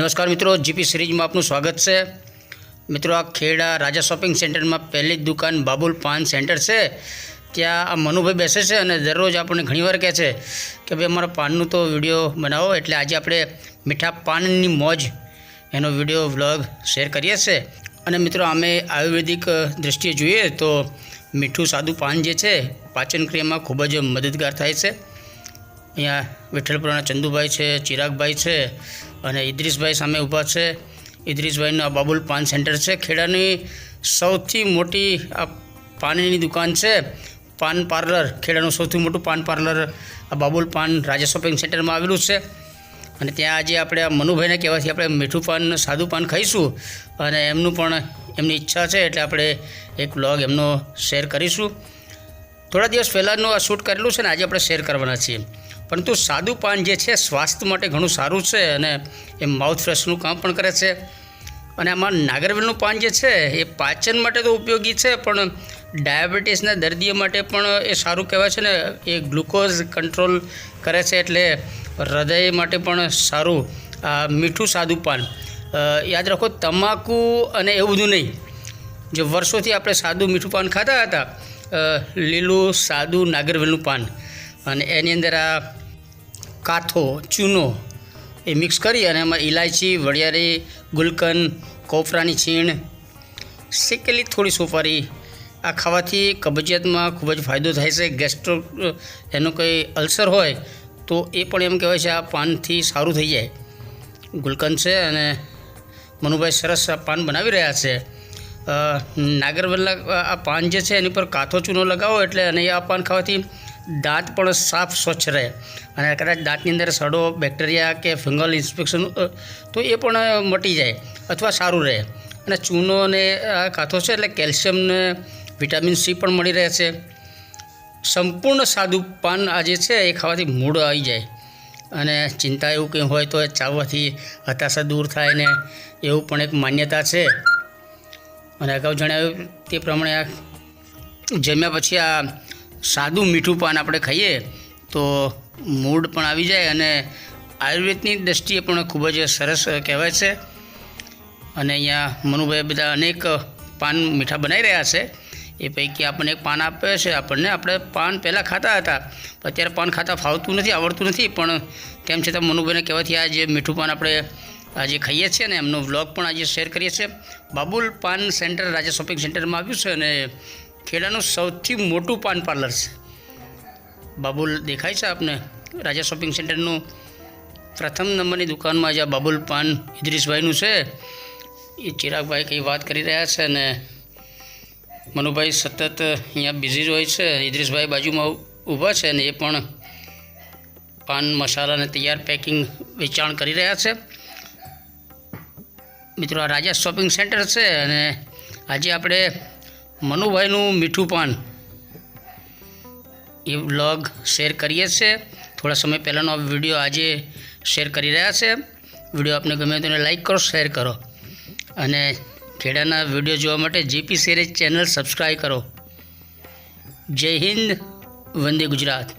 नमस्कार मित्रों, GP series में आपનું स्वागत है। मित्रों, आ खेड़ा राजा शॉपिंग सेंटर में पहली दुकान बाबुल पान सेंटर से त्या आ मनुभाई बेसे छे अने दररोज आपने घणीवार कहे छे कि भाई अमारा पाननु तो विडियो बनावो, एटले आज आपणे मीठा पाननी मौज एनो विडियो व्लॉग शेर करीए छे। अने मित्रों, आमे आयुर्वेदिक दृष्टिए जोईए तो मीठू सादू पान जे छे पाचन क्रियामां खूब ज मददगार थाय छे। अहींया विठ्ठलपुराना चंदुभाई है, चिरागभाई है और इद्रीसभाई सामे ऊभा है। इद्रीसभाईनु आ बाबुल पान सेंटर है। खेड़ानी सौथी मोटी आ पाननी दुकान है। पान पार्लर खेड़ानुं सौथी मोटुं पान पार्लर आ बाबुल पान राजा शॉपिंग सेंटर में आवेलुं छे। अने त्यां आजे आपणे आ मनुभाईने कहेवाथी आपणे मीठुं पान सादुं पान खाईशुं अने एमनुं पण एमनी इच्छा है एटले आपणे एक व्लॉग एमनो शेर करीशुं। थोड़ा दिवस पहलांनुं आ शूट करेलुं छे ने आज आपणे शेर करवाना छीए। परंतु सादू पान जे छे स्वास्थ्य माटे घणुं सारूं छे अने ए माउथ फ्रेशनुं काम पण करे छे। अने आमां नागरवेलनुं पान जे छे ए पाचन माटे तो उपयोगी छे, पण डायाबिटीसना दर्दीओ माटे पण ए सारूं कहेवाय छे ने। ए ग्लूकोज कंट्रोल करे छे एटले हृदय माटे पण सारूं आ मीठुं सादू पान। याद रखो, तमाकू अने एवुं बधुं नहीं। जो वर्षोथी आपणे सादू मीठुं पान खाता हता, लीलू सादू नागरवेलनुं पान अने एनी अंदर आ काथो चूनो ए मिक्स करी अने एमां इलायची, वड़ियारी, गुलकंद, कोपरानी छीण, शेकेली थोड़ी सोपारी आ खावाथी कब्जियतमां खूब ज फायदो थाय छे। गेस्ट्रो एनो कोई अल्सर होय तो ए पण एम कहेवाय छे आ पानथी सारूं थई जाय। गुलकंद छे अने मनुभाई सरस पान बनावी रह्या छे। नागरवेलना आ पान जे छे एनी पर काथो चूनो लगावो एटले अने आ पान खावाथी दांत पण साफ स्वच्छ रहे अने कदाच दांतनी अंदर सड़ो, बेक्टेरिया के फंगल इन्फेक्शन तो ये पण मटी जाए अथवा सारूं रहे। अने चूनो ने काथो छे एटले केल्शियम ने विटामिन सी पण मळी रहे छे। संपूर्ण सादू पान आ जे छे ए खावाथी मूड आई जाए अने चिंता एवुं कंई होय तो चाववाथी हताशा दूर थाय ने एवुं पण एक मान्यता छे। अने अगाऊ जणाव्युं ते प्रमाणे आ जम्या पछी आ सादू मीठू पान आपणे खाईए तो मूड पण आवी जाए अने आयुर्वेदनी दृष्टिए पण खूब ज सरस कहेवाय छे। अने अहींया मनुभाई बधा अनेक पान मीठा बनावी रह्या छे। ए पैकी आपणे एक पान आपे छे आपणने। આપણે પાન પહેલાં ખાતા હતા, અત્યારે પાન ખાતા ફાવતું નથી, આવડતું નથી, પણ તેમ છતાં મનુભાઈને કહેવાથી આ જે મીઠું પાન આપણે આજે ખાઈએ છીએ ને એમનો વ્લોગ પણ આજે શેર કરીએ છીએ। બાબુલ પાન સેન્ટર રાજા શોપિંગ સેન્ટરમાં આવ્યું છે અને ખેડાનું સૌથી મોટું પાન પાર્લર છે। બાબુલ દેખાય છે આપને રાજા શોપિંગ સેન્ટરનું પ્રથમ નંબરની દુકાનમાં જે બાબુલ પાન ઇદ્રીસભાઈનું છે એ ચિરાગભાઈ કંઈ વાત કરી રહ્યા છે અને મનુભાઈ સતત અહીંયા બિઝી હોય છે। ઇદ્રીસભાઈ બાજુમાં ઊભા છે અને એ પણ પાન મસાલાને તૈયાર પેકિંગ વેચાણ કરી રહ્યા છે। મિત્રો, આ રાજા શોપિંગ સેન્ટર છે અને આજે આપણે મનુભાઈનું મીઠું પાન એ વ્લોગ શેર કરીએ છીએ। થોડા સમય પહેલાંનો આ વિડીયો આજે શેર કરી રહ્યા છે। વિડીયો આપને ગમે તો લાઈક કરો, શેર કરો અને ખેડાના વિડીયો જોવા માટે જીપી સિરીઝ ચેનલ સબસ્ક્રાઈબ કરો। જય હિન્દ, વંદે ગુજરાત।